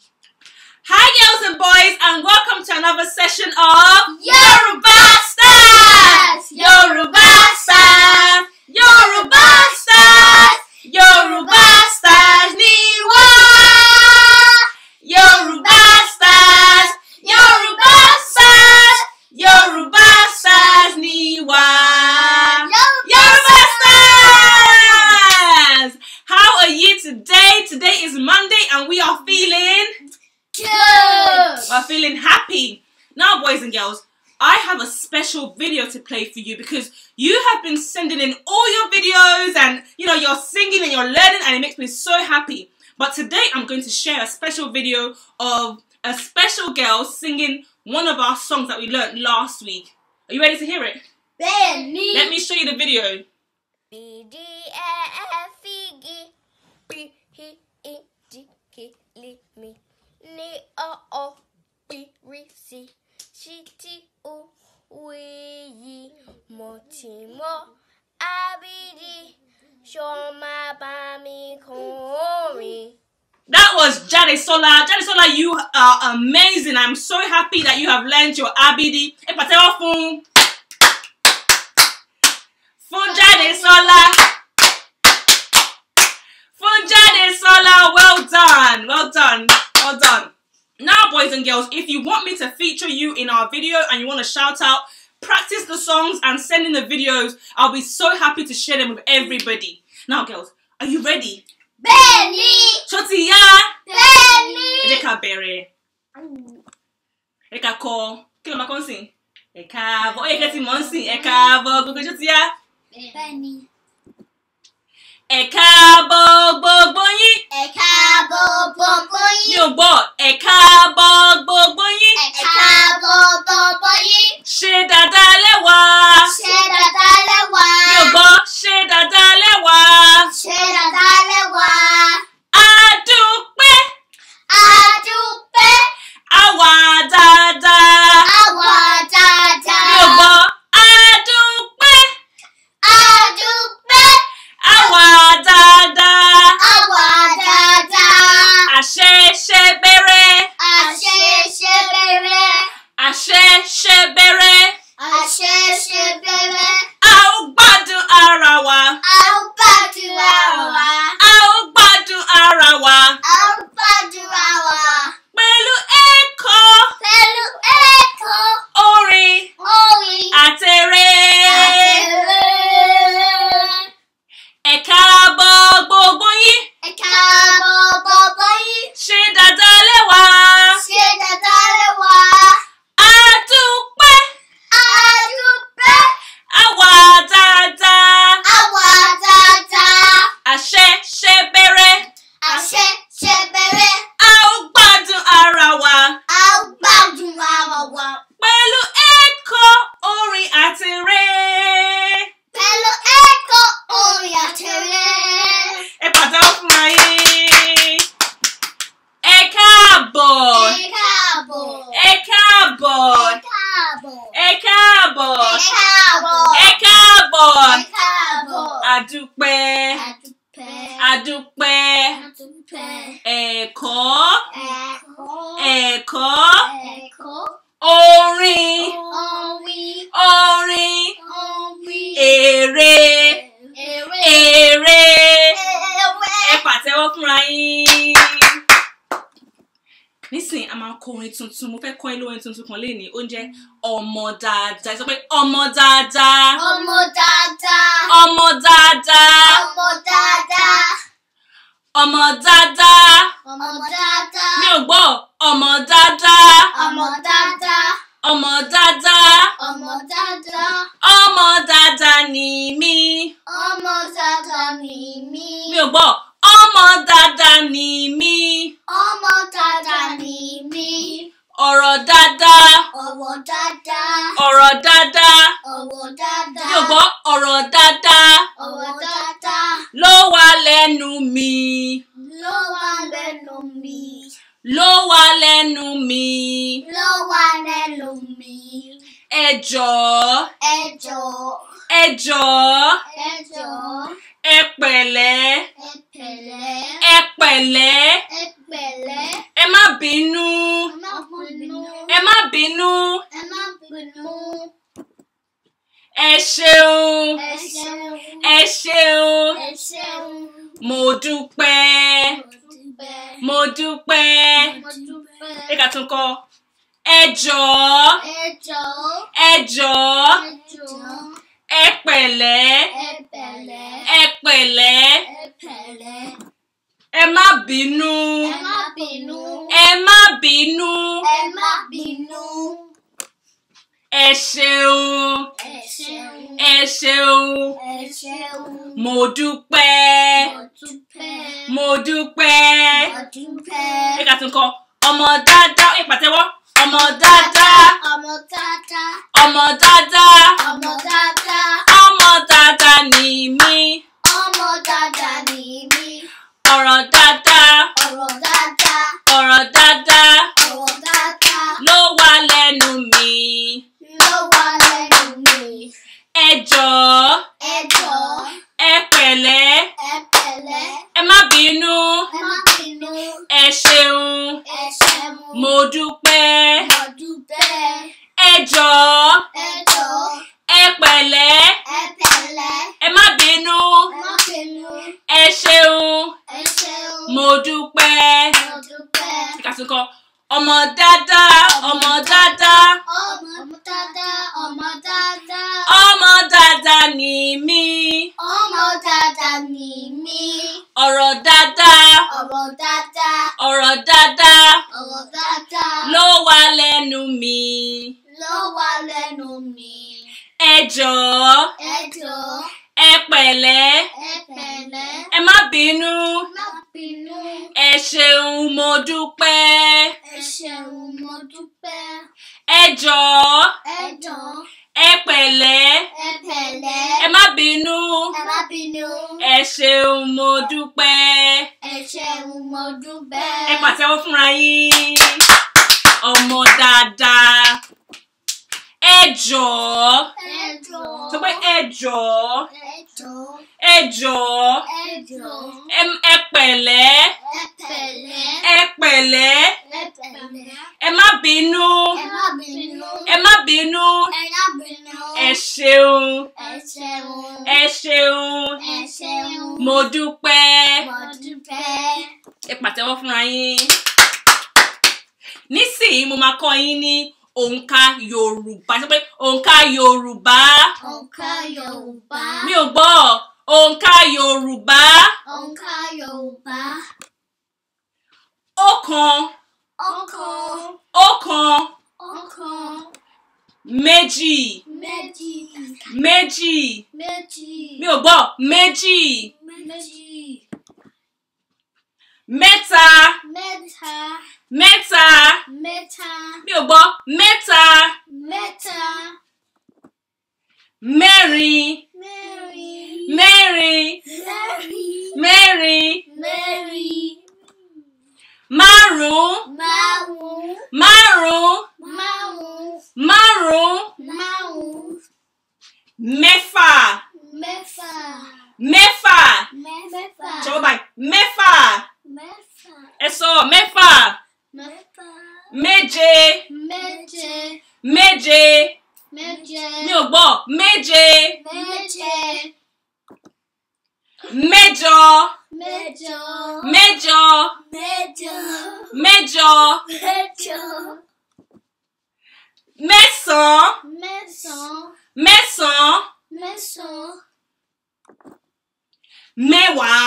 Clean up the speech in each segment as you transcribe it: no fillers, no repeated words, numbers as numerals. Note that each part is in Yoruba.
Hi girls and boys, and welcome to another session of Yoruba Stars! Yoruba Stars! Yoruba Stars! Yoruba Stars ni wa! Yoruba Stars! Yoruba Stars! Yoruba Stars ni wa! Yoruba Stars! How are you today? Today is Monday and we are feeling good. We're feeling happy. Now, boys and girls, I have a special video to play for you because you have been sending in all your videos and, you're singing and you're learning and it makes me so happy. But today I'm going to share a special video of a special girl singing one of our songs that we learned last week. Are you ready to hear it? Benny. Let me show you the video. That was Jadesola. Jadesola, you are amazing. I'm so happy that you have learned your Abidi. Fún Jadesola. Fún Jadesola. Well done. Well done. Well done. Now, boys and girls, if you want me to feature you in our video and you want to shout out, practice the songs and send in the videos, I'll be so happy to share them with everybody. Now, girls, are you ready? Benny. Chotiya. Benny. Eka bere. Eka ko. Kí ló máa kọ́ sìn? Eka bo. Oye kẹ́tì mọ́ ń sìn. Eka bo. Gbogbo Chotiya. Benny. Eka bo gbogbo yín. Eka bo gbogbo yín. Mi ò gbọ́. Eka bo gbogbo yín. Eka bo gbogbo yín. Ṣé dáadáa lẹ́wà. Ṣé dáadáa lẹ́wà. Mi ò gbọ́. Ṣé dáadáa lẹ́wà. Ṣé dáadáa lẹ́wà. A dúpẹ́. A dúpẹ́. A wà dáadáa. A wà dáadáa. Mi ò gbọ́. A dúpẹ́. A dúpẹ́. A wà dáadáa. A wà dáadáa. Àṣẹ ṣe bẹ̀rẹ̀. Àṣẹ ṣe bẹ̀rẹ̀. Àṣẹ ṣe bẹ̀rẹ̀. Àṣẹ ṣe bẹ̀rẹ̀. A ó gbádùn ara wa. A ó gbàdúrà wa. A ó gbádùn ara wa. A ó gbàdúrà wa. Pẹ̀lú ẹ̀kọ́, Pẹ̀lú ẹ̀kọ́, orin, orin, àtẹ̀rẹ́. àtẹ̀rẹ́. Ẹ káàbọ̀ gbogbo yín. Ẹ káàbọ̀ gbogbo yín. Ṣé dáadáa lẹ́wà. Ṣé dáadáa lẹ́wà. A dúpẹ́. A dúpẹ́. A wà dáadáa. A wà dáadáa. Àṣẹ ṣe bẹ̀rẹ̀. Àṣẹ ṣe bẹ̀rẹ̀. A ó gbádùn ara wa. A ó gbàdúrà wa. Pẹ̀lú ẹ̀kọ́, orin, àtẹ̀rẹ́. Pẹ̀lú ẹ̀kọ́, orin, àtẹ̀rẹ́. Ẹ pàtẹ́wọ́ fún wa yín. Ẹ káàbọ̀. Ẹ káàbọ̀. Ẹ káàbọ̀. Ẹ káàbọ̀. Ẹ káàbọ̀. Ẹ káàbọ̀. Ẹ káàbọ̀. Ẹ káàbọ̀. Adúpẹ́. Adúpẹ́. Adúpẹ́. Adúpẹ́. Ẹ̀kọ́. Ẹ̀kọ́. Ẹ̀kọ́. Ẹ̀kọ́. Orin. Orin. Orin. Orin. Èrè. Èrè. Èrè. Ewé. Ẹ pàtẹ́wọ́ fúnra yín. Nísìnyí a máa kọ orin tuntun. Mo fẹ́ kọ́ ilé orin tuntun kan lénìí. Ó ń jẹ́ ọmọ dáadáa. Sọ pé ọmọ dáadáa. Ọmọ dáadáa. Ọmọ dáadáa. Ọmọ dáadáa. Ọmọ dáadáa. Ọmọ dáadáa. Mi ò gbọ́. Ọmọ dáadáa. Ọmọ dáadáa. Ọmọ dáadáa. Ọmọ dáadáa. Ọmọ dáadáa ni mí. Ọmọ dáadáa ni mí. Mi ò gbọ́. Ọmọ dáadáa ni mí. Ọmọ dáadáa ni mí. Ọ̀rọ̀ dáadáa. Ọ̀wọ̀ dáadáa. Ọ̀rọ̀ dáadáa. Ọ̀wọ̀ dáadáa. Mi ò gbọ́. Ọ̀rọ̀ dáadáa. Ọ̀wọ̀ dáadáa. Ló wà lẹ́nu mi. Ló wà lẹ́nu mi. Ló wà lẹ́nu mi. Ló wà lẹ́nu mi. Ẹ jọ̀ọ́. Ẹ jọ̀ọ́. Ẹ jọ̀ọ́. Ẹ jọ̀ọ́. Ẹ pẹ̀lẹ́. Ẹ pẹ̀lẹ́. Ẹ pẹ̀lẹ́. Ẹ pẹ̀lẹ́. Ẹ má bínú. Ẹ má bínú. Ẹ ṣeun. Ẹ ṣeun. Ẹ ṣeun. Ẹ ṣeun. Mo dúpẹ́. Mo dúpẹ́. Mo dúpẹ́. Ẹ ká tún kọ. Ẹ jọ̀ọ́. Ẹ jọ̀ọ́. Ẹ jọ̀ọ́. Ẹ jọ̀ọ́. Ẹ pẹ̀lẹ́. Ẹ pẹ̀lẹ́. Ẹ pẹ̀lẹ́. Ẹ pẹ̀lẹ́. Ẹ má bínú. Ẹ má bínú. Ẹ má bínú. Ẹ má bínú. Ẹ ṣeun. Ẹ ṣeun. Ẹ ṣeun. Ẹ ṣeun. Mo dúpẹ́. Mo dúpẹ́. Mo dúpẹ́. Mo dúpẹ́. Ẹ ká tún kọ. Ọmọ dáadáa. Ẹ pàtẹ́wọ́. Ọmọ dáadáa. Ọmọ dáadáa. Ọmọ dáadáa. Ọmọ dáadáa. Ọmọ dáadáa ni mí. Ọmọ dáadáa ni mí. Ọ̀rọ̀ dáadáa. Ọ̀rọ̀ dáadáa. Ọ̀rọ̀ dáadáa. Ọ̀rọ̀ dáadáa. Ló wà lẹ́nu mi. Ló wà lẹ́nu mi. Ẹ jọ̀ọ́. Ẹ jọ̀ọ́. Ẹ pẹ̀lẹ́. Ẹ pẹ̀lẹ́. Ẹ má bínú. Ẹ má bínú. Ẹ ṣeun. Ẹ ṣeun. Mo dúpẹ́. Mo dúpẹ́. Ẹ jọ̀ọ́. Ẹ jọ̀ọ́. Ẹ pẹ̀lẹ́. Ẹ pẹ̀lẹ́. Ẹ má bínú. Ẹ má bínú. Ẹ ṣeun. Ẹ ṣeun. Mo dúpẹ́. Mo dúpẹ́. Ẹ ká tún kọ. Ọmọ dáadáa. Ọmọ dáadáa. Ọmọ dáadáa. Ọmọ dáadáa. Ọmọ dáadáa ni mí. Ọmọ dáadáa ni mí. Ọ̀rọ̀ dáadáa. Ọ̀rọ̀ dáadáa. Ọ̀rọ̀ dáadáa. Ọ̀rọ̀ dáadáa. Ló wà lẹ́nu mi. Ló wà lẹ́nu mi. Ẹ jọ̀ọ́. Ẹ jọ̀ọ́. Ẹ pẹ̀lẹ́. Ẹ pẹ̀lẹ́. Ẹ má bínú. Má bínú. Ẹ ṣeun. Mo dúpẹ́. Ẹ ṣeun. Mo dúpẹ́. Ẹ jọ̀ọ́. Ẹ jọ̀ọ́. Ẹ pẹ̀lẹ́. Ẹ pẹ̀lẹ́. Ẹ má bínú. Ẹ má bínú. Ẹ ṣeun. Mo dúpẹ́. Ẹ ṣeun. Mo dúpẹ́. Ẹ pàtẹ́wọ́ fúnra yín. Ọmọ dáadáa. Ẹ jọ̀ọ́. Ẹ jọ̀ọ́. Sọ pé ẹ jọ̀ọ́. Ẹ jọ̀ọ́. Ẹ jọ̀ọ́. Ẹ jọ̀ọ́. Ẹ pẹ̀lẹ́. Ẹ pẹ̀lẹ́. Ẹ pẹ̀lẹ́. Ẹ pẹ̀lẹ́. Ẹ má bínú. Ẹ má bínú. Ẹ má bínú. Ẹ má bínú. Ẹ ṣeun. Ẹ ṣeun. Ẹ ṣeun. Ẹ ṣeun. Mo dúpẹ́. Mo dúpẹ́. Ẹ pàtẹ́wọ́ fúnra yín. Nísìnyí mo máa kọ́ yín ní òǹkà Yorùbá. Sọ pé òǹkà Yorùbá. Òǹkà Yorùbá. Mi ò gbọ́. Òǹkà Yorùbá. Òǹkà Yorùbá. Ọ̀kan. Ọ̀kan. Ọ̀kan. Ọ̀kan. Méjì. Méjì. Méjì. Méjì. Mi ò gbọ́. Méjì. Méjì. Mẹ́ta. Mẹ́ta. Mẹ́ta. Mẹ́ta. Mi ò gbọ́. Mẹ́ta. Mẹ́ta. Mẹ́rin. Mẹ́rin. Mẹ́rin. Mẹ́rin. Mẹ́rin. Mẹ́rin. Márùn-ún. Márùn-ún. Márùn-ún. Márùn-ún. Márùn-ún. Márùn-ún. Mẹ́fà. Mẹ́fà. Mẹ́fà. Mẹ́fà. Ṣọwọ́ báyìí. Mẹ́fà. Mẹ́fà. Ẹ sọ mẹ́fà. Mẹ́fà. Méje. Méje. Méje. Méje. Mi ò gbọ́. Méje. Méje. Mẹ́jọ. Mẹ́jọ. Mẹ́jọ. Mẹ́jọ. Mẹ́jọ. Mẹ́jọ. Mẹ́sàn-án. Mẹ́sàn-án. Mẹ́sàn-án. Mẹ́sàn-án. Mẹ́wàá.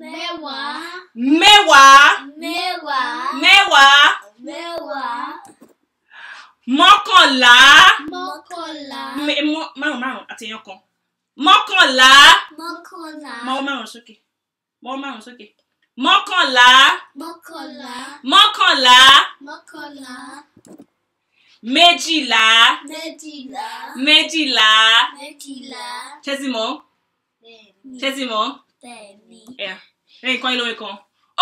Mẹ́wàá. Mẹ́wàá. Mẹ́wàá. Mẹ́wàá. Mẹ́wàá. Mọ́kànlá. Mọ́kànlá. Márùn-ún àti èèyàn kan. Mọ́kànlá. Mọ́kànlá. Márùn-ún sókè. Márùn-ún sókè. Mọ́kànlá. Mọ́kànlá. Mọ́kànlá. Mọ́kànlá. Méjìlá. Méjìlá. Méjìlá. Méjìlá. Ṣé ti mọ̀? Bẹ́ẹ̀ni. Ṣé ti mọ̀? Bẹ́ẹ̀ni. Ẹ̀yìn kan ilé kan.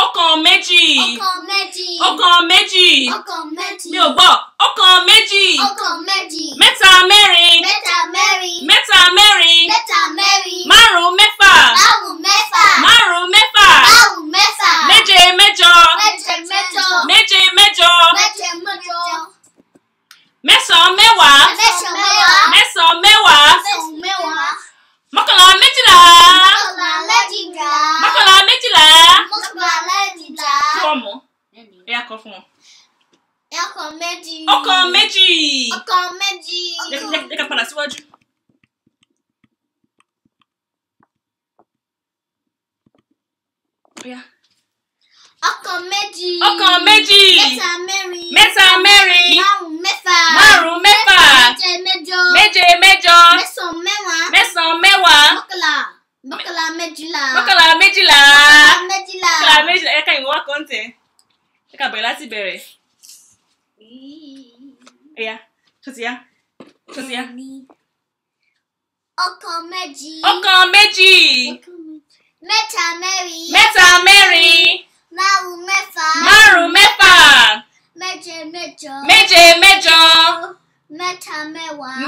Ọ̀kan méjì. Ọ̀kan méjì. Ọ̀kan méjì. Ọ̀kan méjì. Mi ò gbọ́. Ọ̀kan méjì. Ọ̀kan méjì. Mẹ́ta mẹ́rin. Mẹ́ta mẹ́rin. Mẹ́ta mẹ́rin. Mẹ́ta mẹ́rin. Márùn-ún mẹ́fà. Márùn-ún mẹ́fà. Márùn-ún mẹ́fà. Márùn-ún mẹ́fà. Méje mẹ́jọ. Méje mẹ́jọ. Méje mẹ́jọ. Méje mẹ́jọ. mẹ́wàá. Mẹ́sàn-án mẹ́wàá. Mọ́kànlá méjìlá. Mọ́kànlá méjìlá. Fún ọmọ. Ẹ yà kọ fún wọn. Ọ̀kan méjì. Ẹ ká padà síwájú. Ọ̀kan méjì. Mẹ́ta mẹ́rin. Márùn-ún mẹ́fà. Méje mẹ́jọ. Mẹ́sàn-án mẹ́wàá. Mọ́kànlá méjìlá. Ẹ ká ìwé wá kọ́ńtẹ̀. Ẹ ká bẹ̀rẹ̀ láti bẹ̀rẹ̀. Ẹ̀yà, tó ti yá. Ọ̀kan méjì. Mẹ́ta mẹ́rin. Márùn-ún mẹ́fà. Méje mẹ́jọ.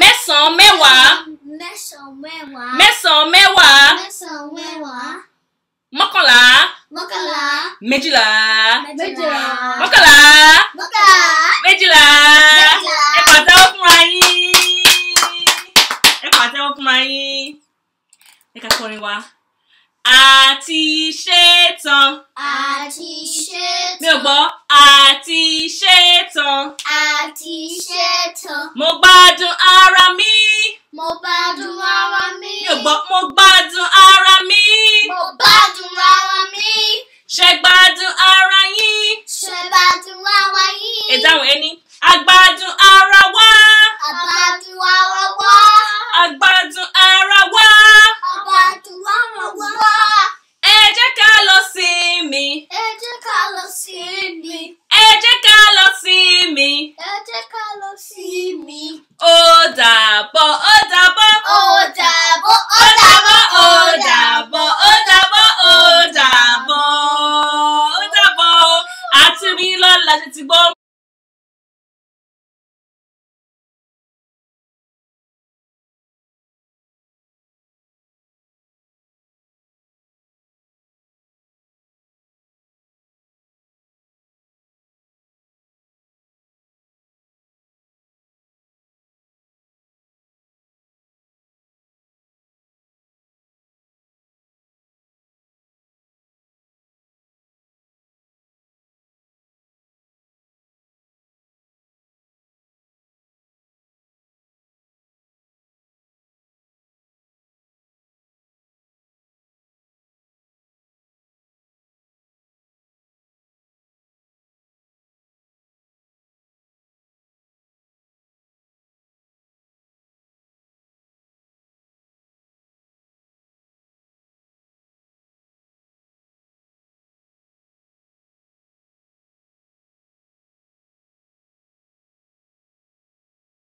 Mẹ́sàn-án mẹ́wàá. Mọ́kànlá. Méjìlá. Mọ́kànlá. Méjìlá. Ẹ pàtẹ́wọ́ fúnra yín. Ẹ ká kọrin wa. Àti ṣetán. Mi ò gbọ́. Àti ṣetán. Mo gbádùn ara mi. Mi ò gbọ́. Mo gbádùn ara mi. Ṣé gbádùn ara yín? Ẹ dáhùn ẹni. Agbádùn ara wa. Agbádùn ara wa. Ẹ jẹ́ ká lọ sinmi. Ó dàbọ̀. A tún rí lọ́la, ṣe ti gbọ́.